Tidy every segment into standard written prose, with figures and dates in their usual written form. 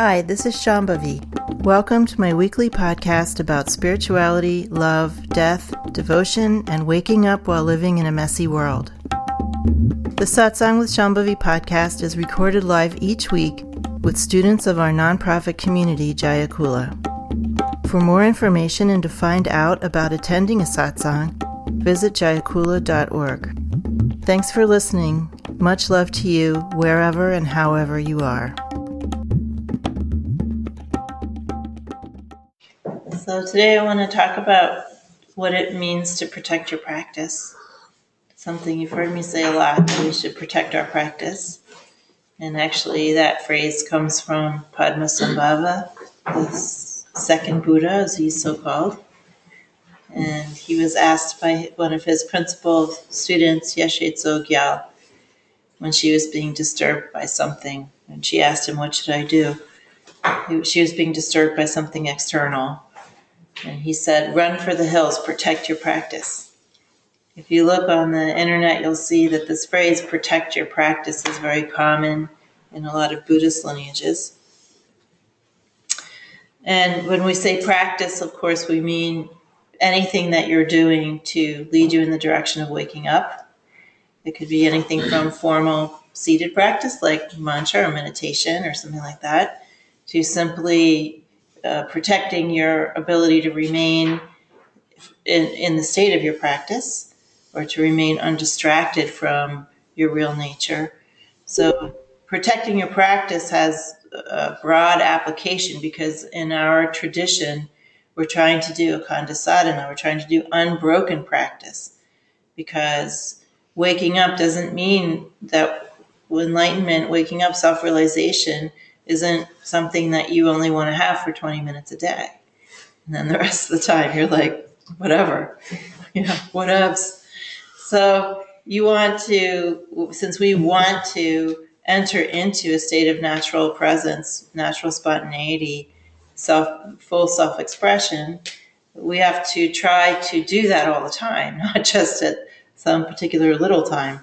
Hi, this is Shambhavi. Welcome to my weekly podcast about spirituality, love, death, devotion, and waking up while living in a messy world. The Satsang with Shambhavi podcast is recorded live each week with students of our nonprofit community, Jayakula. For more information and to find out about attending a satsang, visit jayakula.org. Thanks for listening. Much love to you, wherever and however you are. So today I want to talk about what it means to protect your practice. Something you've heard me say a lot, that we should protect our practice. And actually that phrase comes from Padmasambhava, the second Buddha, as he's so called. And he was asked by one of his principal students, Yeshe Tsogyal, when she was being disturbed by something. And she asked him, what should I do? She was being disturbed by something external. And he said, run for the hills, protect your practice. If you look on the internet, you'll see that this phrase, protect your practice, is very common in a lot of Buddhist lineages. And when we say practice, of course, we mean anything that you're doing to lead you in the direction of waking up. It could be anything from formal seated practice, like mantra or meditation or something like that, to simply protecting your ability to remain in the state of your practice, or to remain undistracted from your real nature. So protecting your practice has a broad application, because in our tradition, we're trying to do akanda sadhana, we're trying to do unbroken practice, because waking up doesn't mean that enlightenment, waking up, self-realization, isn't something that you only want to have for 20 minutes a day. And then the rest of the time you're like, whatever, whatevs. So you want to, since we want to enter into a state of natural presence, natural spontaneity, full self-expression, we have to try to do that all the time, not just at some particular little time.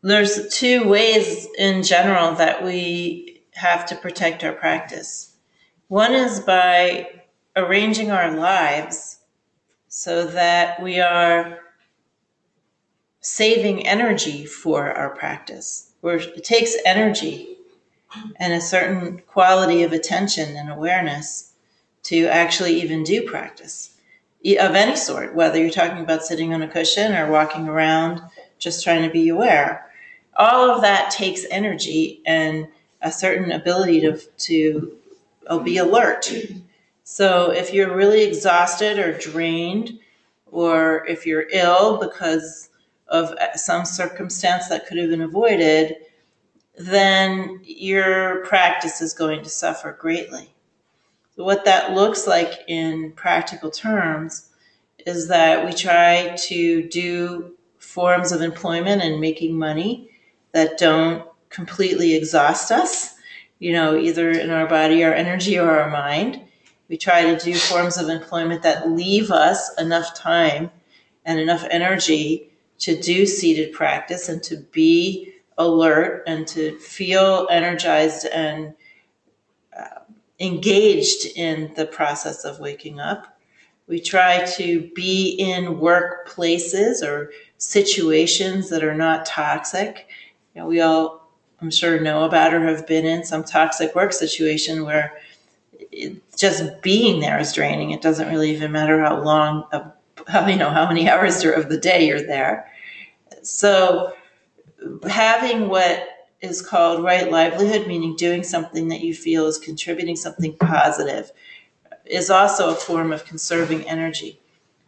There's two ways in general that we have to protect our practice. One is by arranging our lives so that we are saving energy for our practice. Where it takes energy and a certain quality of attention and awareness to actually even do practice of any sort, whether you're talking about sitting on a cushion or walking around just trying to be aware. All of that takes energy and a certain ability to be alert. So if you're really exhausted or drained, or if you're ill because of some circumstance that could have been avoided, then your practice is going to suffer greatly. So what that looks like in practical terms is that we try to do forms of employment and making money that don't completely exhaust us, either in our body, our energy, or our mind. We try to do forms of employment that leave us enough time and enough energy to do seated practice and to be alert and to feel energized and engaged in the process of waking up. We try to be in workplaces or situations that are not toxic. We all, I'm sure, know about or have been in some toxic work situation where just being there is draining. It doesn't really even matter how long, how many hours of the day you're there. So having what is called right livelihood, meaning doing something that you feel is contributing something positive, is also a form of conserving energy.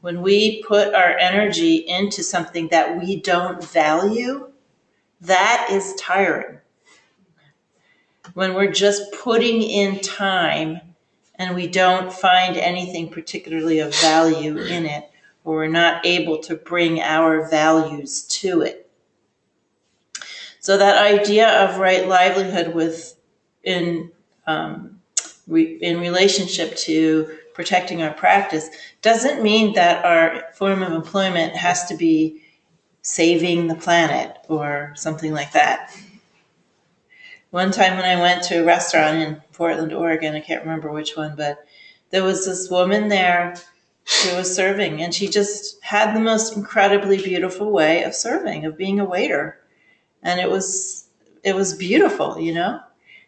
When we put our energy into something that we don't value, that is tiring. When we're just putting in time and we don't find anything particularly of value in it, or we're not able to bring our values to it. So that idea of right livelihood in relationship to protecting our practice doesn't mean that our form of employment has to be saving the planet or something like that. One time when I went to a restaurant in Portland, Oregon, I can't remember which one, but there was this woman there who was serving, and she just had the most incredibly beautiful way of serving, of being a waiter. And it was beautiful, you know?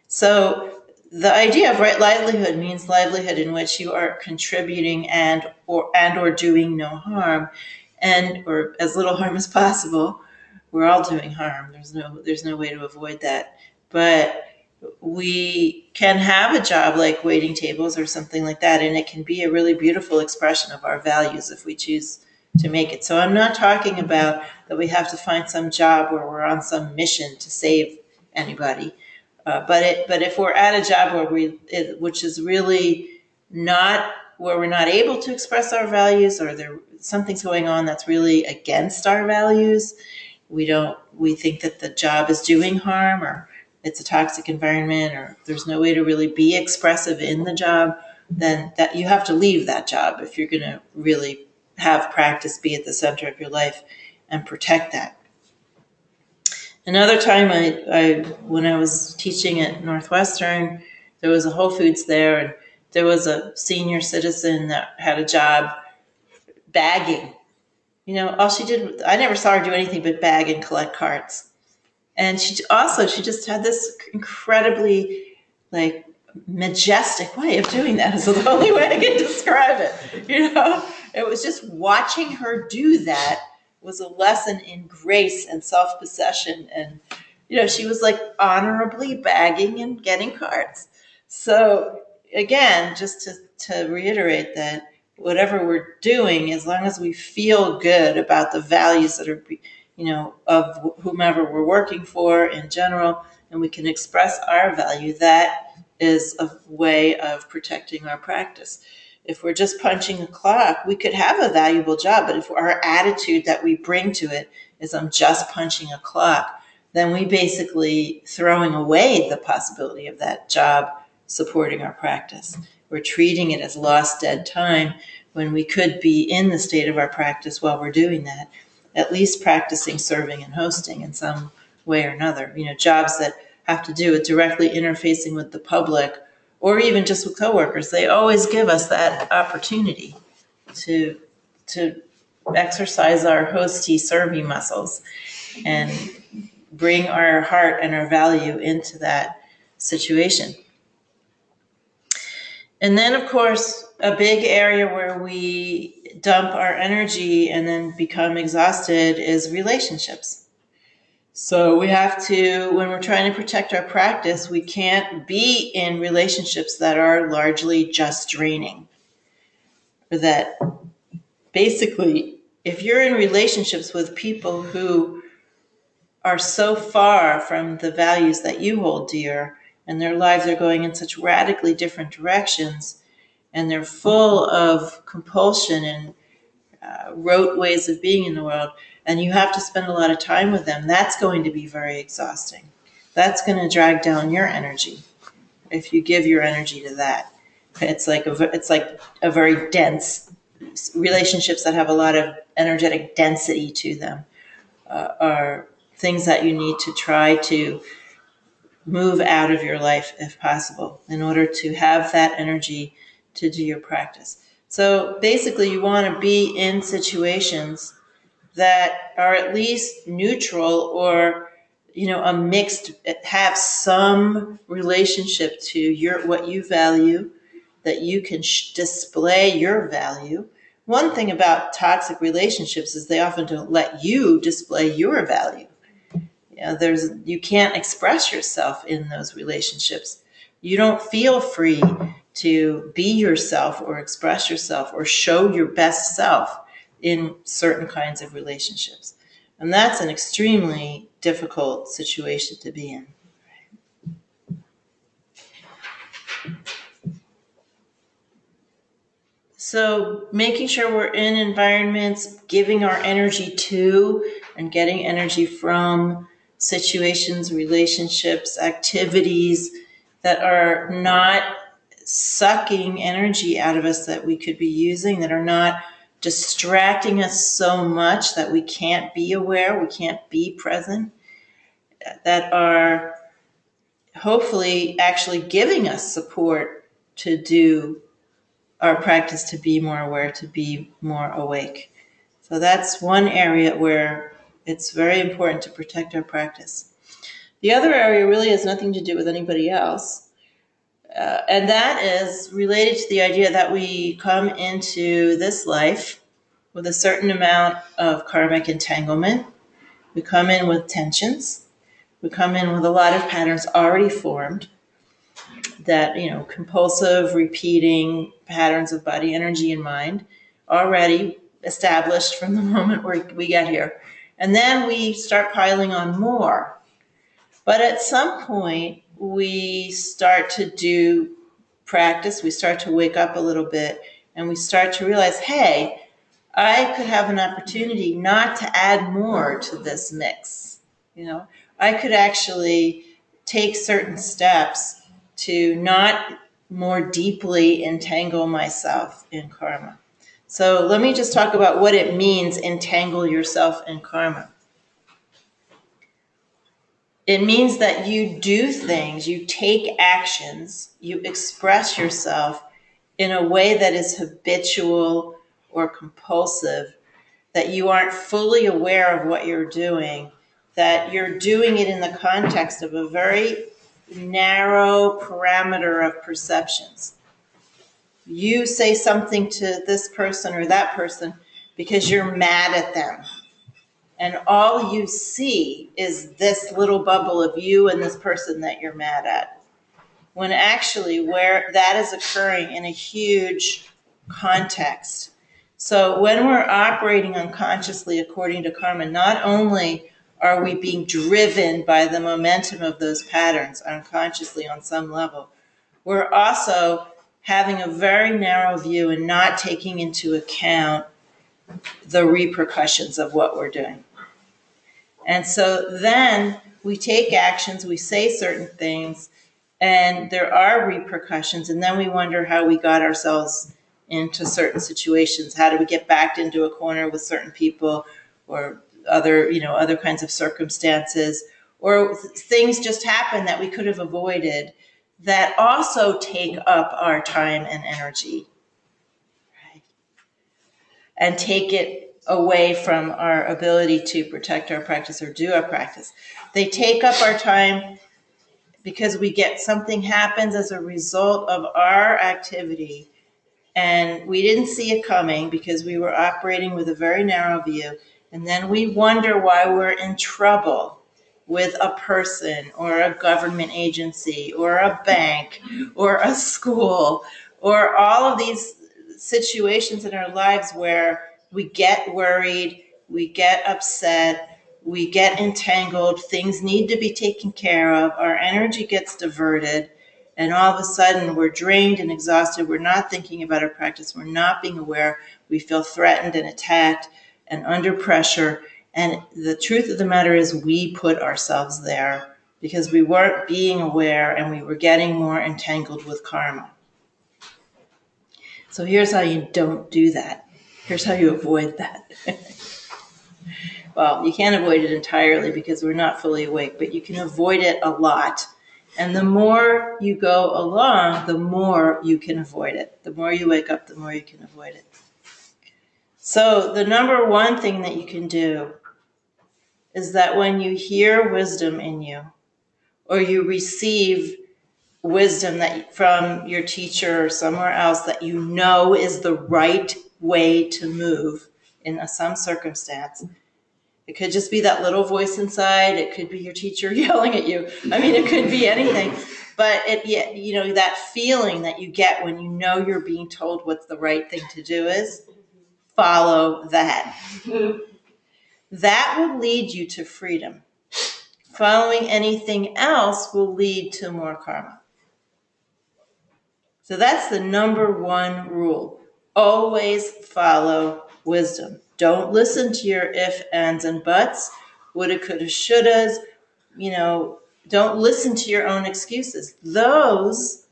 So the idea of right livelihood means livelihood in which you are contributing and or doing no harm, and or as little harm as possible. We're all doing harm. There's no way to avoid that. But we can have a job like waiting tables or something like that, and it can be a really beautiful expression of our values if we choose to make it. So I'm not talking about that we have to find some job where we're on some mission to save anybody. But if we're at a job which is really not where we're not able to express our values, or something's going on that's really against our values, we think that the job is doing harm, or it's a toxic environment, or there's no way to really be expressive in the job, then that you have to leave that job if you're going to really have practice be at the center of your life and protect that. Another time, when I was teaching at Northwestern, there was a Whole Foods there, and there was a senior citizen that had a job bagging. You know, all she did, I never saw her do anything but bag and collect carts. And she just had this incredibly, like, majestic way of doing that, is the only way I can describe it. You know, it was just watching her do that was a lesson in grace and self-possession. And, you know, she was like honorably bagging and getting carts. So again, just to reiterate that whatever we're doing, as long as we feel good about the values that are, you know, of whomever we're working for in general, and we can express our value, that is a way of protecting our practice. If we're just punching a clock, we could have a valuable job, but if our attitude that we bring to it is I'm just punching a clock, then we basically throwing away the possibility of that job supporting our practice. We're treating it as lost dead time when we could be in the state of our practice while we're doing that, at least practicing serving and hosting in some way or another. You know, jobs that have to do with directly interfacing with the public, or even just with coworkers, they always give us that opportunity to exercise our hosty servy muscles and bring our heart and our value into that situation. And then, of course, a big area where we dump our energy and then become exhausted is relationships. So we have to, when we're trying to protect our practice, we can't be in relationships that are largely just draining. Or that basically, if you're in relationships with people who are so far from the values that you hold dear, and their lives are going in such radically different directions, and they're full of compulsion and rote ways of being in the world, and you have to spend a lot of time with them, that's going to be very exhausting. That's going to drag down your energy if you give your energy to that. It's like a very dense, relationships that have a lot of energetic density to them are things that you need to try to move out of your life if possible in order to have that energy to do your practice. So basically, you want to be in situations that are at least neutral, or, you know, a mixed, have some relationship to what you value, that you can display your value. One thing about toxic relationships is they often don't let you display your value. You know, you can't express yourself in those relationships. You don't feel free to be yourself or express yourself or show your best self in certain kinds of relationships. And that's an extremely difficult situation to be in. So making sure we're in environments, giving our energy to and getting energy from situations, relationships, activities that are not sucking energy out of us that we could be using, that are not distracting us so much that we can't be aware, we can't be present, that are hopefully actually giving us support to do our practice, to be more aware, to be more awake. So that's one area where it's very important to protect our practice. The other area really has nothing to do with anybody else. And that is related to the idea that we come into this life with a certain amount of karmic entanglement. We come in with tensions. We come in with a lot of patterns already formed, that, compulsive, repeating patterns of body, energy, and mind already established from the moment we get here. And then we start piling on more. But at some point, we start to do practice, we start to wake up a little bit, and we start to realize, hey, I could have an opportunity not to add more to this mix. I could actually take certain steps to not more deeply entangle myself in karma. So let me just talk about what it means, entangle yourself in karma. It means that you do things, you take actions, you express yourself in a way that is habitual or compulsive, that you aren't fully aware of what you're doing, that you're doing it in the context of a very narrow parameter of perceptions. You say something to this person or that person because you're mad at them. And all you see is this little bubble of you and this person that you're mad at. When actually where that is occurring in a huge context. So when we're operating unconsciously according to karma, not only are we being driven by the momentum of those patterns unconsciously on some level, we're also having a very narrow view and not taking into account the repercussions of what we're doing. And so then we take actions, we say certain things, and there are repercussions, and then we wonder how we got ourselves into certain situations. How do we get backed into a corner with certain people, or other kinds of circumstances, or things just happen that we could have avoided that also take up our time and energy, right? And take it away from our ability to protect our practice or do our practice. They take up our time because something happens as a result of our activity, and we didn't see it coming because we were operating with a very narrow view, and then we wonder why we're in trouble with a person or a government agency or a bank or a school or all of these situations in our lives where we get worried, we get upset, we get entangled, things need to be taken care of, our energy gets diverted, and all of a sudden we're drained and exhausted, we're not thinking about our practice, we're not being aware, we feel threatened and attacked and under pressure. And the truth of the matter is we put ourselves there because we weren't being aware and we were getting more entangled with karma. So here's how you don't do that. Here's how you avoid that. Well, you can't avoid it entirely because we're not fully awake, but you can avoid it a lot. And the more you go along, the more you can avoid it. The more you wake up, the more you can avoid it. So the number one thing that you can do is that when you hear wisdom in you, or you receive wisdom that from your teacher or somewhere else that you know is the right way to move in some circumstance. It could just be that little voice inside. It could be your teacher yelling at you. I mean, it could be anything. But that feeling that you get when you know you're being told what's the right thing to do is, follow that. That will lead you to freedom. Following anything else will lead to more karma. So that's the number one rule. Always follow wisdom. Don't listen to your if, ands, and buts, woulda, coulda, shouldas. Don't listen to your own excuses. Those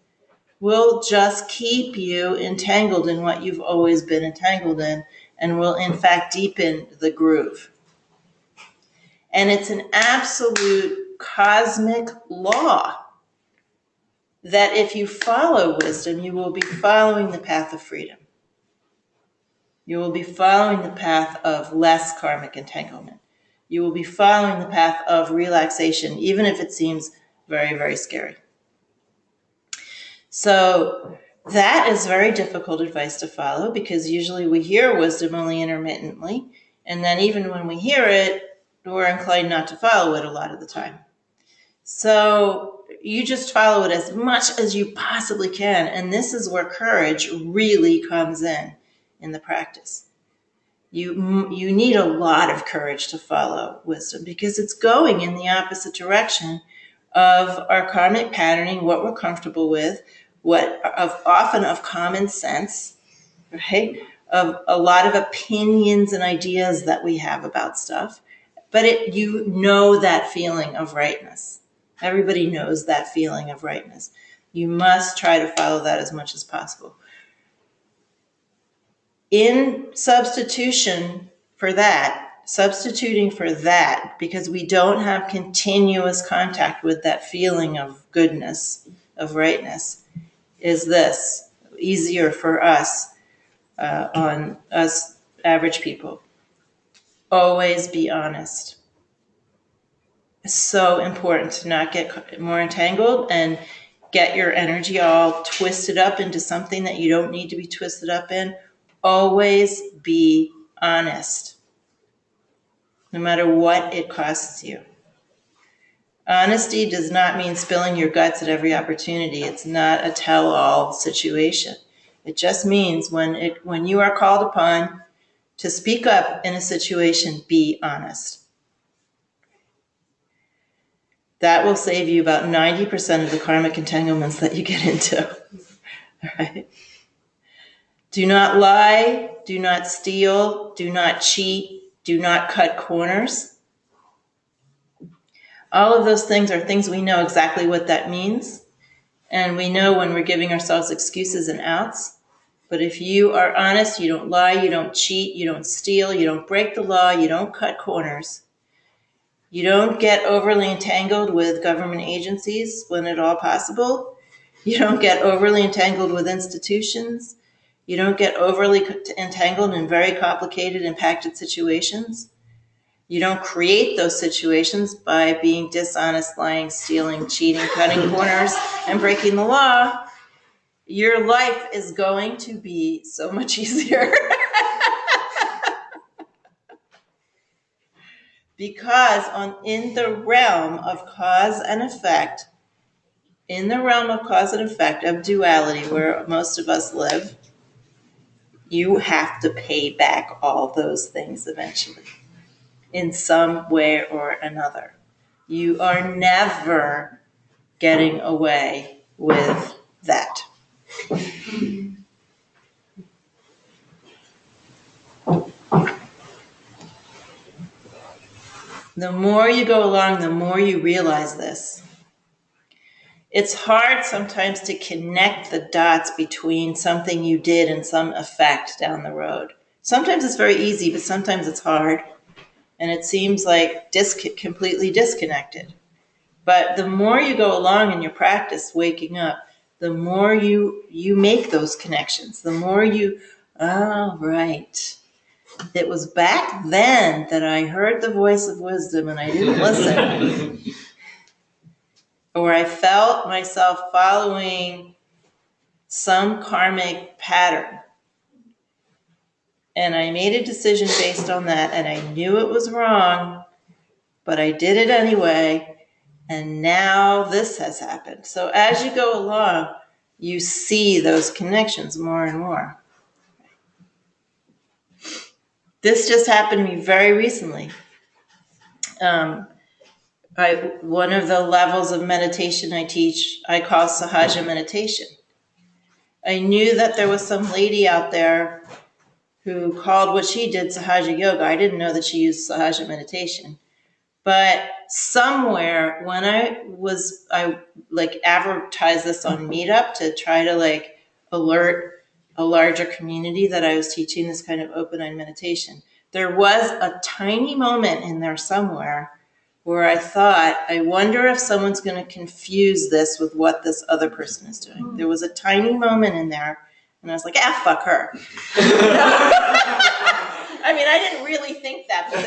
will just keep you entangled in what you've always been entangled in and will, in fact, deepen the groove. And it's an absolute cosmic law that if you follow wisdom, you will be following the path of freedom. You will be following the path of less karmic entanglement. You will be following the path of relaxation, even if it seems very, very scary. So that is very difficult advice to follow, because usually we hear wisdom only intermittently. And then even when we hear it, we're inclined not to follow it a lot of the time. So you just follow it as much as you possibly can. And this is where courage really comes in the practice. You need a lot of courage to follow wisdom, because it's going in the opposite direction of our karmic patterning, what we're comfortable with, often of common sense, right? Of a lot of opinions and ideas that we have about stuff. But you know that feeling of rightness. Everybody knows that feeling of rightness. You must try to follow that as much as possible. In substituting for that, because we don't have continuous contact with that feeling of goodness, of rightness, is this easier for us, on us average people. Always be honest. It's so important to not get more entangled and get your energy all twisted up into something that you don't need to be twisted up in. Always be honest, no matter what it costs you. Honesty does not mean spilling your guts at every opportunity. It's not a tell-all situation. It just means when you are called upon to speak up in a situation, be honest. That will save you about 90% of the karmic entanglements that you get into. All right? Do not lie, do not steal, do not cheat, do not cut corners. All of those things are things we know exactly what that means. And we know when we're giving ourselves excuses and outs. But if you are honest, you don't lie, you don't cheat, you don't steal, you don't break the law, you don't cut corners. You don't get overly entangled with government agencies when at all possible. You don't get overly entangled with institutions. You don't get overly entangled in very complicated, impacted situations. You don't create those situations by being dishonest, lying, stealing, cheating, cutting corners, and breaking the law. Your life is going to be so much easier. Because in the realm of cause and effect, of duality, where most of us live, you have to pay back all those things eventually, in some way or another. You are never getting away with that. The more you go along, the more you realize this. It's hard sometimes to connect the dots between something you did and some effect down the road. Sometimes it's very easy, but sometimes it's hard. And it seems like completely disconnected. But the more you go along in your practice, waking up, the more you make those connections. The more oh, right. It was back then that I heard the voice of wisdom and I didn't listen. Or I felt myself following some karmic pattern. And I made a decision based on that, and I knew it was wrong, but I did it anyway, and now this has happened. So as you go along, you see those connections more and more. This just happened to me very recently. One of the levels of meditation I teach, I call sahaja meditation. I knew that there was some lady out there who called what she did sahaja yoga. I didn't know that she used sahaja meditation. But somewhere when I advertised this on Meetup to try to alert a larger community that I was teaching this kind of open-eyed meditation. There was a tiny moment in there somewhere where I thought, I wonder if someone's going to confuse this with what this other person is doing. There was a tiny moment in there, and I was like, fuck her. I mean, I didn't really think that, but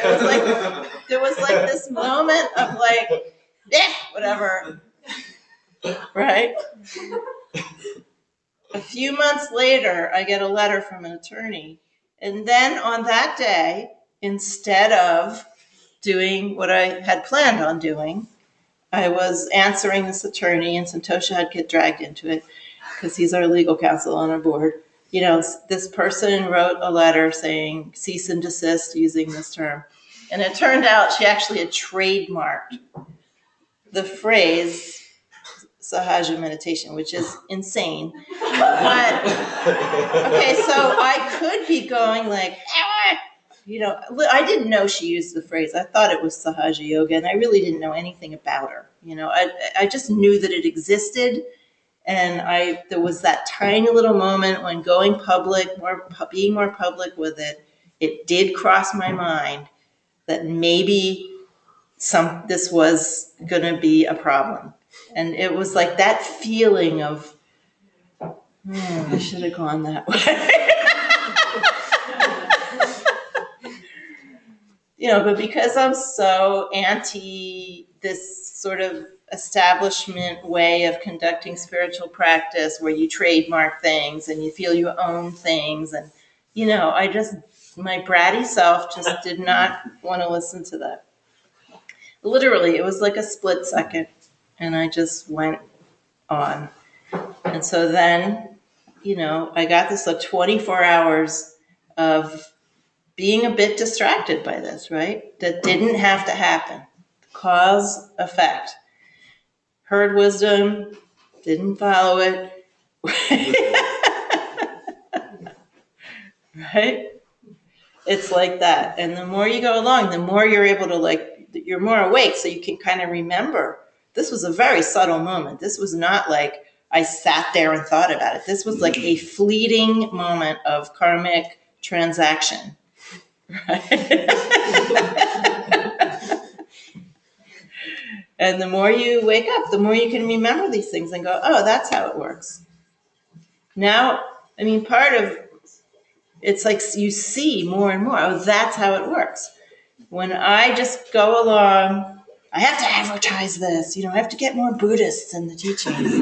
there was like this moment of like, whatever, right? A few months later, I get a letter from an attorney. And then on that day, instead of doing what I had planned on doing, I was answering this attorney, and Santosha had get dragged into it because he's our legal counsel on our board. You know, this person wrote a letter saying cease and desist using this term. And it turned out she actually had trademarked the phrase Sahaja meditation, which is insane. But, okay, so I could be going like, you know, I didn't know she used the phrase. I thought it was Sahaja Yoga, and I really didn't know anything about her. You know, I just knew that it existed, and there was that tiny little moment when going public, being more public with it, it did cross my mind that maybe this was going to be a problem. And it was like that feeling of, I should have gone that way. You know, but because I'm so anti this sort of establishment way of conducting spiritual practice where you trademark things and you feel you own things, and, you know, my bratty self just did not want to listen to that. Literally, it was like a split second, and I just went on. And so then, you know, I got this like 24 hours of being a bit distracted by this, right? That didn't have to happen. Cause, effect. Heard wisdom, didn't follow it. Right? It's like that. And the more you go along, the more you're able to you're more awake, so you can kind of remember. This was a very subtle moment. This was not like I sat there and thought about it. This was like a fleeting moment of karmic transaction. Right? And the more you wake up, the more you can remember these things and go, oh, that's how it works. Now, I mean, it's like you see more and more, oh, that's how it works. When I just go along, I have to advertise this, you know, I have to get more Buddhists in the teachings.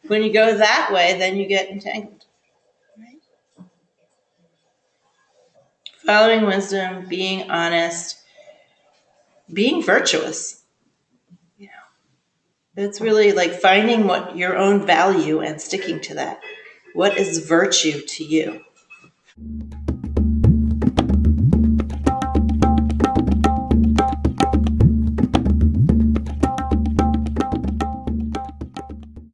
When you go that way, then you get entangled. Right? Following wisdom, being honest, being virtuous. You know, it's really like finding what your own value and sticking to that. What is virtue to you?